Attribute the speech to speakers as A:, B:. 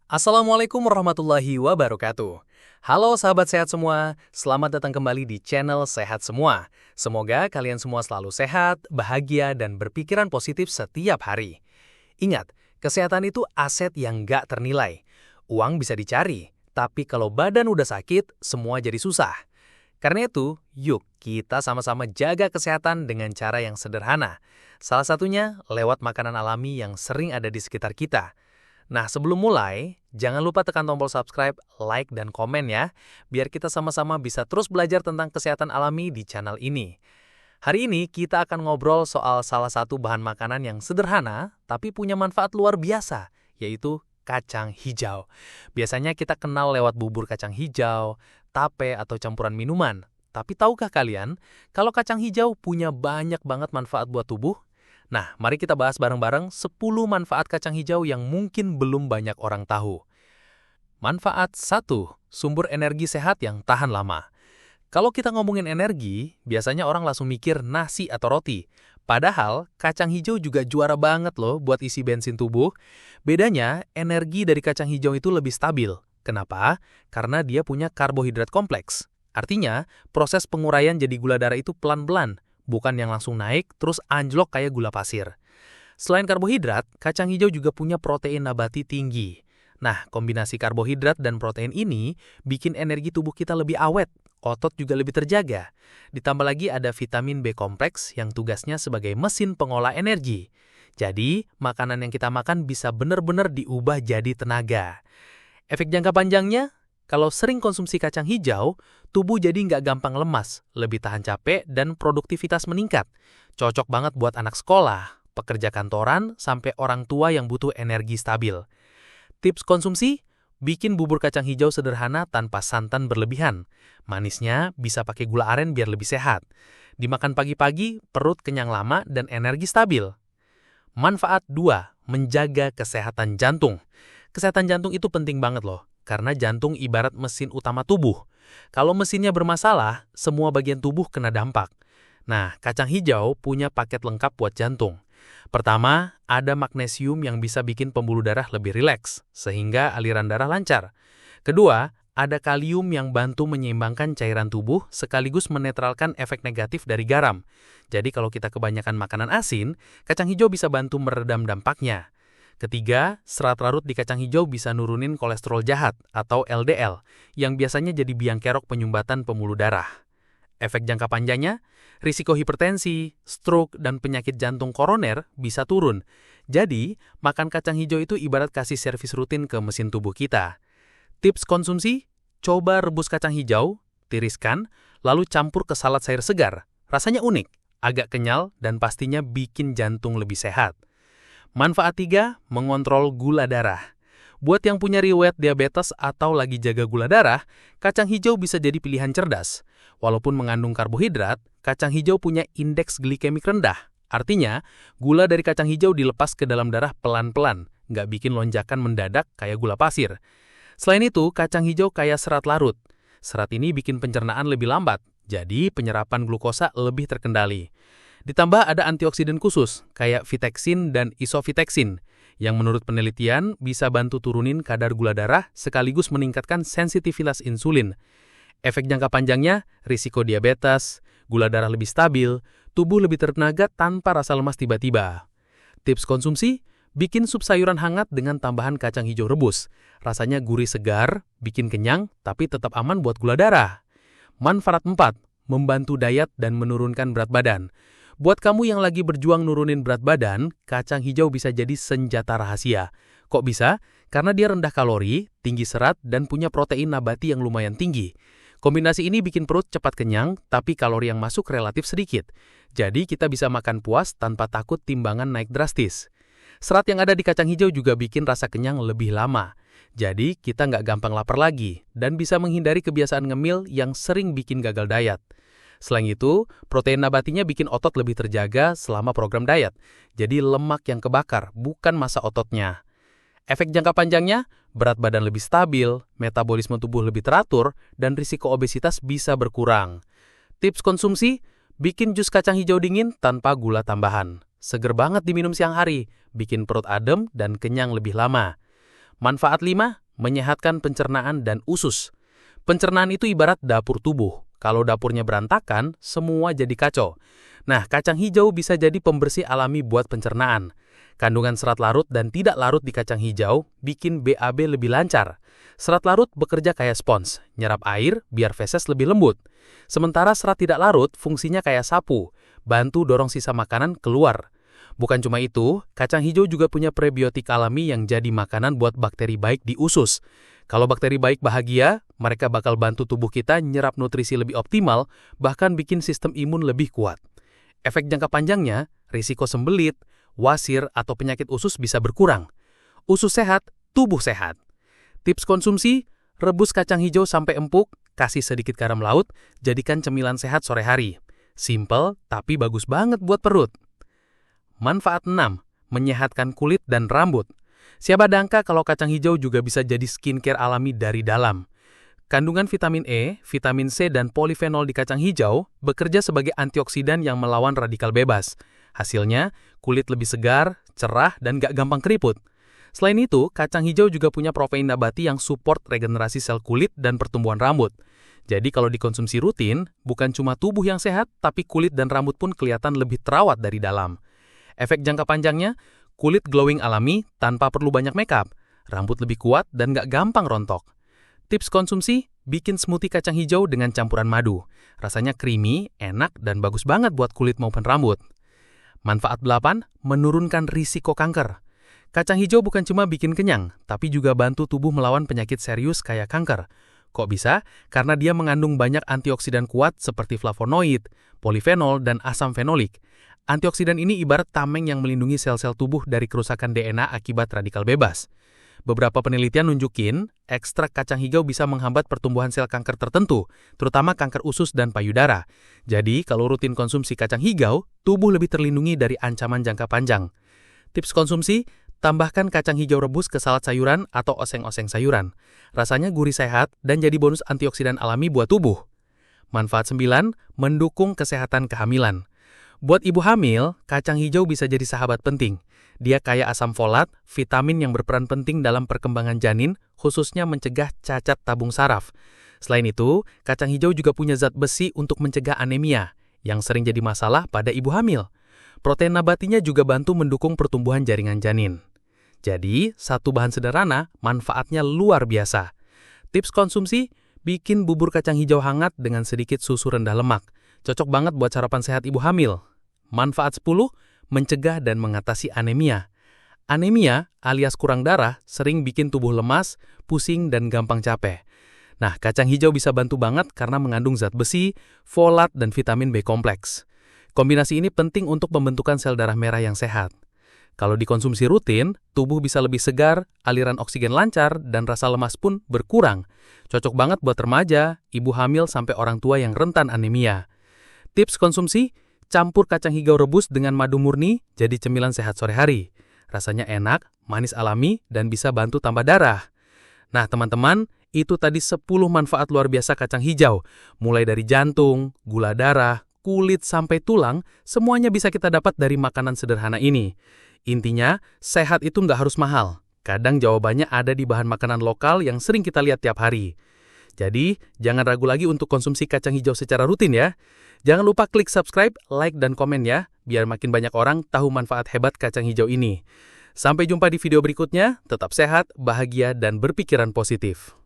A: Assalamualaikum warahmatullahi wabarakatuh. Halo sahabat sehat semua, selamat datang kembali di channel Sehat Semua. Semoga kalian semua selalu sehat, bahagia, dan berpikiran positif setiap hari. Ingat, kesehatan itu aset yang nggak ternilai. Uang bisa dicari, tapi kalau badan udah sakit, semua jadi susah. Karena itu, yuk kita sama-sama jaga kesehatan dengan cara yang sederhana. Salah satunya lewat makanan alami yang sering ada di sekitar kita. Nah, sebelum mulai, jangan lupa tekan tombol subscribe, like, dan komen ya, biar kita sama-sama bisa terus belajar tentang kesehatan alami di channel ini. Hari ini kita akan ngobrol soal salah satu bahan makanan yang sederhana, tapi punya manfaat luar biasa, yaitu kacang hijau. Biasanya kita kenal lewat bubur kacang hijau, tape, atau campuran minuman. Tapi tahukah kalian, kalau kacang hijau punya banyak banget manfaat buat tubuh? Nah, mari kita bahas bareng-bareng 10 manfaat kacang hijau yang mungkin belum banyak orang tahu. Manfaat 1. Sumber energi sehat yang tahan lama. Kalau kita ngomongin energi, biasanya orang langsung mikir nasi atau roti. Padahal, kacang hijau juga juara banget loh buat isi bensin tubuh. Bedanya, energi dari kacang hijau itu lebih stabil. Kenapa? Karena dia punya karbohidrat kompleks. Artinya, proses penguraian jadi gula darah itu pelan-pelan. Bukan yang langsung naik, terus anjlok kayak gula pasir. Selain karbohidrat, kacang hijau juga punya protein nabati tinggi. Nah, kombinasi karbohidrat dan protein ini bikin energi tubuh kita lebih awet, otot juga lebih terjaga. Ditambah lagi ada vitamin B kompleks yang tugasnya sebagai mesin pengolah energi. Jadi, makanan yang kita makan bisa benar-benar diubah jadi tenaga. Efek jangka panjangnya, kalau sering konsumsi kacang hijau, tubuh jadi nggak gampang lemas, lebih tahan capek, dan produktivitas meningkat. Cocok banget buat anak sekolah, pekerja kantoran, sampai orang tua yang butuh energi stabil. Tips konsumsi? Bikin bubur kacang hijau sederhana tanpa santan berlebihan. Manisnya bisa pakai gula aren biar lebih sehat. Dimakan pagi-pagi, perut kenyang lama, dan energi stabil. Manfaat 2. Menjaga kesehatan jantung. Kesehatan jantung itu penting banget loh. Karena jantung ibarat mesin utama tubuh. Kalau mesinnya bermasalah, semua bagian tubuh kena dampak. Nah, kacang hijau punya paket lengkap buat jantung. Pertama, ada magnesium yang bisa bikin pembuluh darah lebih rileks, sehingga aliran darah lancar. Kedua, ada kalium yang bantu menyeimbangkan cairan tubuh sekaligus menetralkan efek negatif dari garam. Jadi kalau kita kebanyakan makanan asin, kacang hijau bisa bantu meredam dampaknya. Ketiga, serat larut di kacang hijau bisa nurunin kolesterol jahat atau LDL yang biasanya jadi biang kerok penyumbatan pembuluh darah. Efek jangka panjangnya, risiko hipertensi, stroke, dan penyakit jantung koroner bisa turun. Jadi, makan kacang hijau itu ibarat kasih servis rutin ke mesin tubuh kita. Tips konsumsi, coba rebus kacang hijau, tiriskan, lalu campur ke salad sayur segar. Rasanya unik, agak kenyal, dan pastinya bikin jantung lebih sehat. Manfaat 3, mengontrol gula darah. Buat yang punya riwayat diabetes atau lagi jaga gula darah, kacang hijau bisa jadi pilihan cerdas. Walaupun mengandung karbohidrat, kacang hijau punya indeks glikemik rendah. Artinya, gula dari kacang hijau dilepas ke dalam darah pelan-pelan, nggak bikin lonjakan mendadak kayak gula pasir. Selain itu, kacang hijau kaya serat larut. Serat ini bikin pencernaan lebih lambat, jadi penyerapan glukosa lebih terkendali. Ditambah ada antioksidan khusus, kayak vitexin dan isofitexin, yang menurut penelitian bisa bantu turunin kadar gula darah sekaligus meningkatkan sensitivitas insulin. Efek jangka panjangnya, risiko diabetes, gula darah lebih stabil, tubuh lebih tertenaga tanpa rasa lemas tiba-tiba. Tips konsumsi, bikin sup sayuran hangat dengan tambahan kacang hijau rebus. Rasanya gurih segar, bikin kenyang, tapi tetap aman buat gula darah. Manfaat 4, membantu diet dan menurunkan berat badan. Buat kamu yang lagi berjuang nurunin berat badan, kacang hijau bisa jadi senjata rahasia. Kok bisa? Karena dia rendah kalori, tinggi serat, dan punya protein nabati yang lumayan tinggi. Kombinasi ini bikin perut cepat kenyang, tapi kalori yang masuk relatif sedikit. Jadi kita bisa makan puas tanpa takut timbangan naik drastis. Serat yang ada di kacang hijau juga bikin rasa kenyang lebih lama. Jadi kita nggak gampang lapar lagi, dan bisa menghindari kebiasaan ngemil yang sering bikin gagal diet. Selain itu, protein nabatinya bikin otot lebih terjaga selama program diet. Jadi lemak yang kebakar, bukan massa ototnya. Efek jangka panjangnya, berat badan lebih stabil, metabolisme tubuh lebih teratur, dan risiko obesitas bisa berkurang. Tips konsumsi, bikin jus kacang hijau dingin tanpa gula tambahan. Seger banget diminum siang hari, bikin perut adem dan kenyang lebih lama. Manfaat 5, menyehatkan pencernaan dan usus. Pencernaan itu ibarat dapur tubuh. Kalau dapurnya berantakan, semua jadi kacau. Nah, kacang hijau bisa jadi pembersih alami buat pencernaan. Kandungan serat larut dan tidak larut di kacang hijau bikin BAB lebih lancar. Serat larut bekerja kayak spons, nyerap air biar feses lebih lembut. Sementara serat tidak larut fungsinya kayak sapu, bantu dorong sisa makanan keluar. Bukan cuma itu, kacang hijau juga punya prebiotik alami yang jadi makanan buat bakteri baik di usus. Kalau bakteri baik bahagia, mereka bakal bantu tubuh kita nyerap nutrisi lebih optimal, bahkan bikin sistem imun lebih kuat. Efek jangka panjangnya, risiko sembelit, wasir, atau penyakit usus bisa berkurang. Usus sehat, tubuh sehat. Tips konsumsi, rebus kacang hijau sampai empuk, kasih sedikit garam laut, jadikan cemilan sehat sore hari. Simple, tapi bagus banget buat perut. Manfaat 6, menyehatkan kulit dan rambut. Siapa dangka kalau kacang hijau juga bisa jadi skincare alami dari dalam. Kandungan vitamin E, vitamin C, dan polifenol di kacang hijau bekerja sebagai antioksidan yang melawan radikal bebas. Hasilnya, kulit lebih segar, cerah, dan gak gampang keriput. Selain itu, kacang hijau juga punya protein nabati yang support regenerasi sel kulit dan pertumbuhan rambut. Jadi kalau dikonsumsi rutin, bukan cuma tubuh yang sehat, tapi kulit dan rambut pun kelihatan lebih terawat dari dalam. Efek jangka panjangnya, kulit glowing alami tanpa perlu banyak makeup, rambut lebih kuat dan gak gampang rontok. Tips konsumsi, bikin smoothie kacang hijau dengan campuran madu. Rasanya creamy, enak, dan bagus banget buat kulit maupun rambut. Manfaat 8, menurunkan risiko kanker. Kacang hijau bukan cuma bikin kenyang, tapi juga bantu tubuh melawan penyakit serius kayak kanker. Kok bisa? Karena dia mengandung banyak antioksidan kuat seperti flavonoid, polifenol, dan asam fenolik. Antioksidan ini ibarat tameng yang melindungi sel-sel tubuh dari kerusakan DNA akibat radikal bebas. Beberapa penelitian nunjukin, ekstrak kacang hijau bisa menghambat pertumbuhan sel kanker tertentu, terutama kanker usus dan payudara. Jadi, kalau rutin konsumsi kacang hijau, tubuh lebih terlindungi dari ancaman jangka panjang. Tips konsumsi, tambahkan kacang hijau rebus ke salad sayuran atau oseng-oseng sayuran. Rasanya gurih sehat dan jadi bonus antioksidan alami buat tubuh. Manfaat 9, mendukung kesehatan kehamilan. Buat ibu hamil, kacang hijau bisa jadi sahabat penting. Dia kaya asam folat, vitamin yang berperan penting dalam perkembangan janin, khususnya mencegah cacat tabung saraf. Selain itu, kacang hijau juga punya zat besi untuk mencegah anemia, yang sering jadi masalah pada ibu hamil. Protein nabatinya juga bantu mendukung pertumbuhan jaringan janin. Jadi, satu bahan sederhana, manfaatnya luar biasa. Tips konsumsi, bikin bubur kacang hijau hangat dengan sedikit susu rendah lemak. Cocok banget buat sarapan sehat ibu hamil. Manfaat 10, mencegah dan mengatasi anemia. Anemia alias kurang darah sering bikin tubuh lemas, pusing, dan gampang capek. Nah, kacang hijau bisa bantu banget karena mengandung zat besi, folat, dan vitamin B kompleks. Kombinasi ini penting untuk pembentukan sel darah merah yang sehat. Kalau dikonsumsi rutin, tubuh bisa lebih segar, aliran oksigen lancar, dan rasa lemas pun berkurang. Cocok banget buat remaja, ibu hamil, sampai orang tua yang rentan anemia. Tips konsumsi, campur kacang hijau rebus dengan madu murni jadi cemilan sehat sore hari. Rasanya enak, manis alami, dan bisa bantu tambah darah. Nah teman-teman, itu tadi 10 manfaat luar biasa kacang hijau. Mulai dari jantung, gula darah, kulit, sampai tulang, semuanya bisa kita dapat dari makanan sederhana ini. Intinya, sehat itu nggak harus mahal. Kadang jawabannya ada di bahan makanan lokal yang sering kita lihat tiap hari. Jadi, jangan ragu lagi untuk konsumsi kacang hijau secara rutin ya. Jangan lupa klik subscribe, like, dan komen ya, biar makin banyak orang tahu manfaat hebat kacang hijau ini. Sampai jumpa di video berikutnya, tetap sehat, bahagia, dan berpikiran positif.